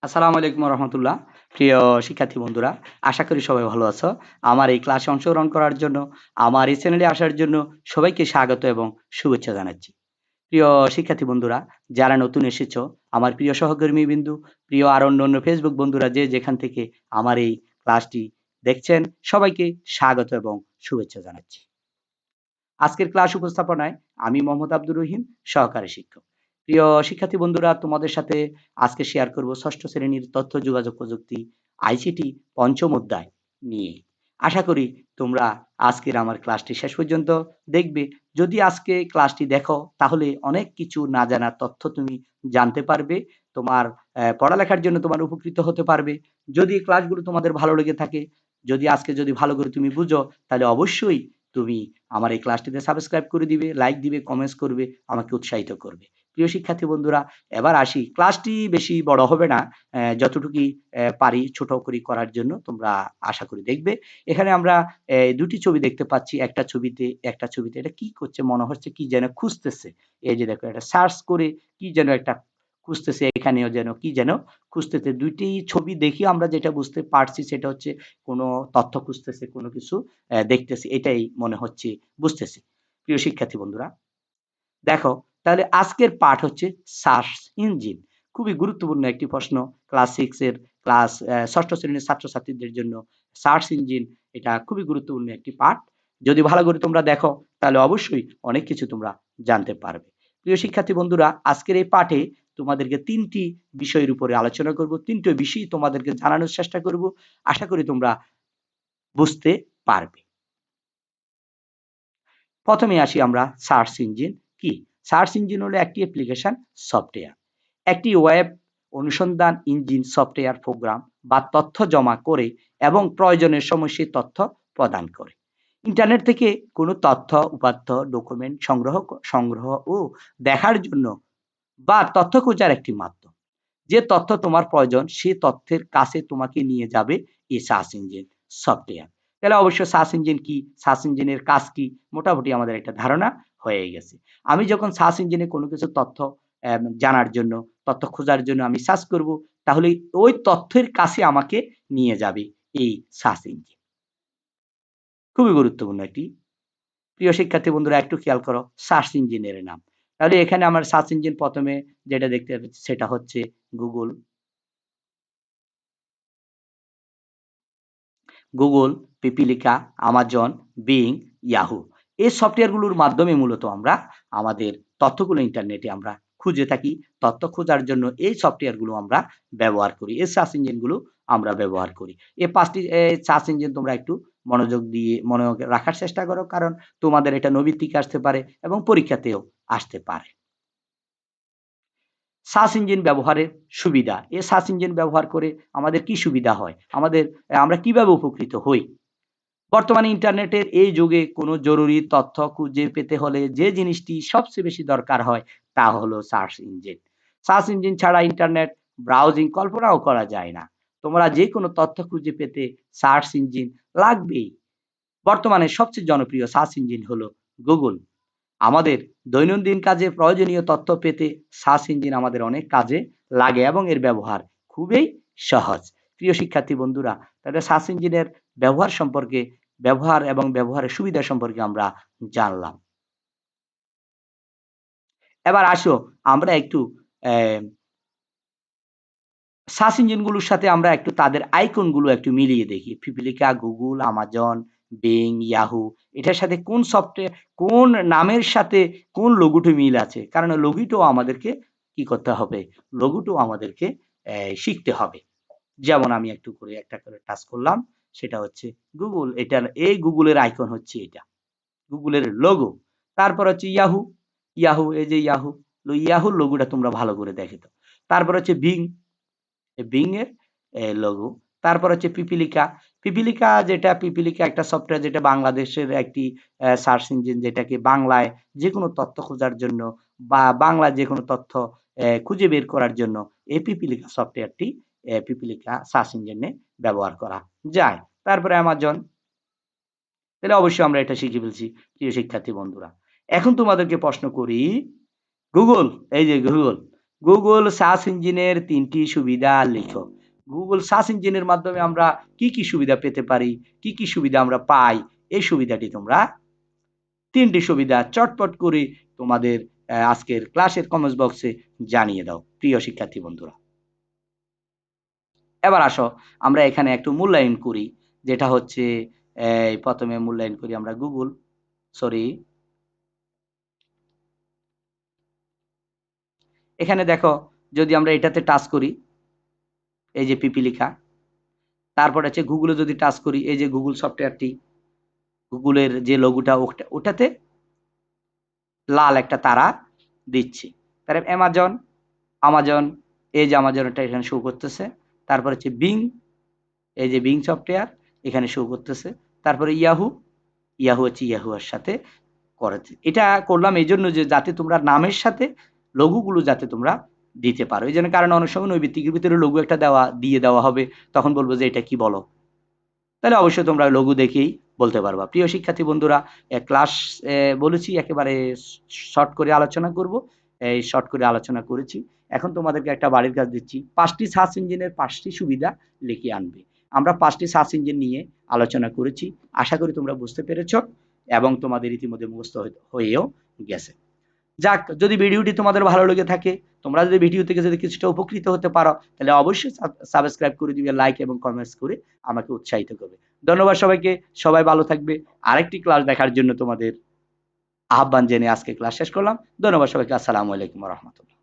আসসালামু আলাইকুম রহমতুল্লাহ। প্রিয় শিক্ষার্থী বন্ধুরা, আশা করি সবাই ভালো আছো। আমার এই ক্লাসে অংশগ্রহণ করার জন্য, আমার এই চ্যানেলে আসার জন্য সবাইকে স্বাগত এবং শুভেচ্ছা জানাচ্ছি। প্রিয় শিক্ষার্থী বন্ধুরা, যারা নতুন এসেছো, আমার প্রিয় সহকর্মী বিন্দু, প্রিয় আর অন্যান্য ফেসবুক বন্ধুরা যে যেখান থেকে আমার এই ক্লাসটি দেখছেন, সবাইকে স্বাগত এবং শুভেচ্ছা জানাচ্ছি। আজকের ক্লাস উপস্থাপনায় আমি মোহাম্মদ আব্দুর রহিম, সহকারী শিক্ষক। প্রিয় শিক্ষার্থী বন্ধুরা, তোমাদের সাথে আজকে শেয়ার করব ষষ্ঠ শ্রেণীর তথ্য যোগাযোগ প্রযুক্তি আইসিটি পঞ্চম অধ্যায় নিয়ে। আশা করি তোমরা আজকের আমার ক্লাসটি শেষ পর্যন্ত দেখবে। যদি আজকে ক্লাসটি দেখো তাহলে অনেক কিছু না জানার তথ্য তুমি জানতে পারবে। তোমার পড়ালেখার জন্য তোমার উপকৃত হতে পারবে। যদি ক্লাসগুলো তোমাদের ভালো লেগে থাকে, যদি ভালো করে তুমি বুঝো, তাহলে অবশ্যই তুমি আমার এই ক্লাসটিতে সাবস্ক্রাইব করে দিবে, লাইক দিবে, কমেন্টস করবে, আমাকে উৎসাহিত করবে। প্রিয় শিক্ষার্থী বন্ধুরা, এবার আসি। ক্লাসটি বেশি বড় হবে না, যতটুকুই পারি ছোট করে করার জন্য তোমরা আশা করি দেখবে। এখানে আমরা দুটি ছবি দেখতে পাচ্ছি। একটা ছবিতে এটা কি করছে মনে হচ্ছে কি যেন খুঁজতেছে। এই যে দেখো, এটা সার্চ করে কি যেন একটা খুঁজতেছে, এখানেও যেন কি যেন খুঁজতেছে। দুইটি ছবি দেখি আমরা যেটা বুঝতে পারছি সেটা হচ্ছে কোনো তথ্য খুঁজতেছে, কোনো কিছু দেখতেছি, এটাই মনে হচ্ছে, বুঝতেছি। প্রিয় শিক্ষার্থী বন্ধুরা, দেখো, তাহলে আজকের পাঠ হচ্ছে সার্চ ইঞ্জিন। খুবই গুরুত্বপূর্ণ একটি প্রশ্ন। ক্লাস 6 এর ষষ্ঠ শ্রেণীর ছাত্রছাত্রীদের জন্য সার্চ ইঞ্জিন এটা খুবই গুরুত্বপূর্ণ একটি পাঠ। যদি ভালো করে তোমরা দেখো তাহলে অবশ্যই অনেক কিছু তোমরা জানতে পারবে। প্রিয় শিক্ষার্থী বন্ধুরা, আজকের এই পাঠে তোমাদেরকে ৩টি বিষয়ের উপরে আলোচনা করব। ৩টি বিষয় তোমাদেরকে জানানোর চেষ্টা করব। আশা করি তোমরা বুঝতে পারবে। প্রথমে আসি আমরা সার্চ ইঞ্জিন কি। সার্চ ইঞ্জিন হলো একটি অ্যাপ্লিকেশন সফটওয়্যার, একটি ওয়েব অনুসন্ধান ইঞ্জিন সফটওয়্যার প্রোগ্রাম বা তথ্য জমা করে এবং প্রয়োজনের সময় সেই তথ্য প্রদান করে। ইন্টারনেট থেকে কোনো তথ্য উপাত্ত ডকুমেন্ট সংগ্রহ ও দেখার জন্য বা তথ্য খোঁজার একটি মাধ্যম। যে তথ্য তোমার প্রয়োজন সে তথ্যের কাছে তোমাকে নিয়ে যাবে এই সার্চ ইঞ্জিন সফটওয়্যার। তাহলে অবশ্য সার্চ ইঞ্জিন কি, সার্চ ইঞ্জিনের কাজ কি, মোটামুটি আমাদের একটা ধারণা হয়ে গেছে। আমি যখন সার্চ ইঞ্জিনে কোনো কিছু তথ্য জানার জন্য, তথ্য খোঁজার জন্য আমি সার্চ করব, তাহলে ওই তথ্যের কাছে আমাকে নিয়ে যাবে এই সার্চ ইঞ্জিন। খুবই গুরুত্বপূর্ণ একটি। প্রিয় শিক্ষার্থী বন্ধুরা, একটু খেয়াল করো সার্চ ইঞ্জিনের নাম। তাহলে এখানে আমার সার্চ ইঞ্জিন প্রথমে যেটা দেখতে পাচ্ছি সেটা হচ্ছে Google, Google, Pipilika, Amazon, Bing, Yahoo. এই সফটওয়্যারগুলোর মাধ্যমে মূলত আমরা আমাদের তথ্যগুলো ইন্টারনেটে আমরা খুঁজে থাকি। তথ্য খোঁজার জন্য এই সফটওয়্যারগুলো আমরা ব্যবহার করি। এই সার্চ ইঞ্জিনগুলো আমরা ব্যবহার করি। এই ৫ টি সার্চ ইঞ্জিন তোমরা একটু মনোযোগ রাখার চেষ্টা করো। কারণ তোমাদের এটা নৈবিত্তিকে আসতে পারে এবং পরীক্ষাতেও আসতে পারে। সার্চ ইঞ্জিন ব্যবহারের সুবিধা। এই সার্চ ইঞ্জিন ব্যবহার করে আমাদের কি সুবিধা হয়? আমরা কিভাবে উপকৃত হই? বর্তমানে ইন্টারনেটের এই যুগে কোনো জরুরি তথ্য খুঁজে পেতে হলে যে জিনিসটি সবচেয়ে বেশি দরকার হয় তা হলো সার্চ ইঞ্জিন। সার্চ ইঞ্জিন ছাড়া ইন্টারনেট ব্রাউজিং কল্পনাও করা যায় না। তোমরা যে কোনো তথ্য খুঁজে পেতে সার্চ ইঞ্জিন লাগবেই। বর্তমানে সবচেয়ে জনপ্রিয় সার্চ ইঞ্জিন হলো গুগল। আমাদের দৈনন্দিন কাজে প্রয়োজনীয় তথ্য পেতে সার্চ ইঞ্জিন আমাদের অনেক কাজে লাগে এবং এর ব্যবহার খুবই সহজ। প্রিয় শিক্ষার্থী বন্ধুরা, তাহলে সার্চ ইঞ্জিনের ব্যবহার এবং ব্যবহারের সুবিধা সম্পর্কে আমরা জানলাম। এবার আসো আমরা একটু সার্চ ইঞ্জিনগুলোর সাথে আমরা একটু তাদের আইকনগুলো একটু মিলিয়ে দেখি। পিপিলিকা, গুগল, আমাজন, বিং, ইয়াহু, এটার সাথে কোন নামের সাথে কোন লোগোটি মিল আছে? কারণ লোগোটাও আমাদেরকে কি করতে হবে? লোগোটাও আমাদেরকে শিখতে হবে। যেমন আমি একটা করে টাচ করলাম, সেটা হচ্ছে গুগল। এই গুগলের আইকন হচ্ছে এটা। গুগলের লোগো। তারপর হচ্ছে ইয়াহু, এই যে ইয়াহুর লোগোটা তোমরা ভালো করে দেখে তো। তারপর হচ্ছে বিং, বিং এর লোগো। তারপর হচ্ছে পিপিলিকা। পিপিলিকা একটা সফটওয়্যার যেটা বাংলাদেশের একটি সার্চ ইঞ্জিন, যেটাকে বাংলায় যেকোনো তথ্য খোঁজার জন্য বা বাংলায় যেকোনো তথ্য খুঁজে বের করার জন্য এই পিপিলিকা সফটওয়্যারটি পিপিলিকা সার্চ ইঞ্জিনে ব্যবহার করা যায়। তারপরে অ্যামাজন। তাহলে অবশ্যই আমরা এটা শিখে ফেলছি প্রিয় শিক্ষার্থী বন্ধুরা। এখন তোমাদেরকে প্রশ্ন করি, গুগল, এই যে গুগল, গুগল সার্চ ইঞ্জিনের ৩টি সুবিধা লিখো। গুগল সার্চ ইঞ্জিনের মাধ্যমে আমরা কি, কি সুবিধা পেতে পারি, কি, কি সুবিধা আমরা পাই, এই সুবিধাটি তোমরা ৩টি সুবিধা চটপট করে তোমাদের আজকের ক্লাসের কমেন্টস বক্সে জানিয়ে দাও প্রিয় শিক্ষার্থী বন্ধুরা। এবার আসো আমরা এখানে একটু মূল্যায়ন করি, যেটা হচ্ছে প্রথমে মূল্যায়ন করি আমরা গুগল, সরি এখানে দেখো যদি আমরা এটাতে টাচ করি, এই যে পিপি লেখা, তারপর হচ্ছে গুগলে যদি টাচ করি, এই যে গুগল সফটওয়্যারটি, গুগলের যে লোগোটা ওটাতে লাল একটা তারা দিচ্ছি। তারপর অ্যামাজন, আমাজন, এই যে আমাজনটা এখানে শো করতেছে। তারপর হচ্ছে বিং, এই যে বিং সফটওয়্যার এখানে শো করতেছে। তারপরে ইয়াহু, ইয়াহু হচ্ছে ইয়াহুর সাথে করেছে। এটা করলাম এই জন্য যে যাতে তোমরা নামের সাথে লঘুগুলো যাতে তোমরা দিতে পারো। এই জন্য, কারণ অনেক সময় নৈবিত্তিকের ভিতরে লঘু একটা দিয়ে দেওয়া হবে, তখন বলবো যে এটা কি বলো, তাহলে অবশ্যই তোমরা লঘু দেখেই বলতে পারবা। প্রিয় শিক্ষার্থী বন্ধুরা, ক্লাস বলেছি একেবারে শর্ট করে আলোচনা করব, এই শর্ট করে আলোচনা করেছি। এখন তোমাদেরকে একটা বাড়ির কাজ দিচ্ছি, 5টি সার্চ ইঞ্জিনের 5টি সুবিধা লিখে আনবে। আমরা 5টি সার্চ ইঞ্জিন নিয়ে আলোচনা করেছি, আশা করি তোমরা বুঝতে পেরেছ এবং তোমাদের ইতিমধ্যে মুখস্থ হয়েও গেছে। যাক, যদি ভিডিওটি তোমাদের ভালো লেগে থাকে, তোমরা যদি ভিডিও থেকে যদি কিছুটা উপকৃত হতে পারো, তাহলে অবশ্যই সাবস্ক্রাইব করে দিবে, লাইক এবং কমেন্টস করে আমাকে উৎসাহিত করবে। ধন্যবাদ সবাইকে, সবাই ভালো থাকবে। আরেকটি ক্লাস দেখার জন্য তোমাদের আহ্বান জেনে আজকে ক্লাস শেষ করলাম। ধন্যবাদ সবাইকে। আসসালামু আলাইকুম ওয়া রাহমাতুল্লাহ।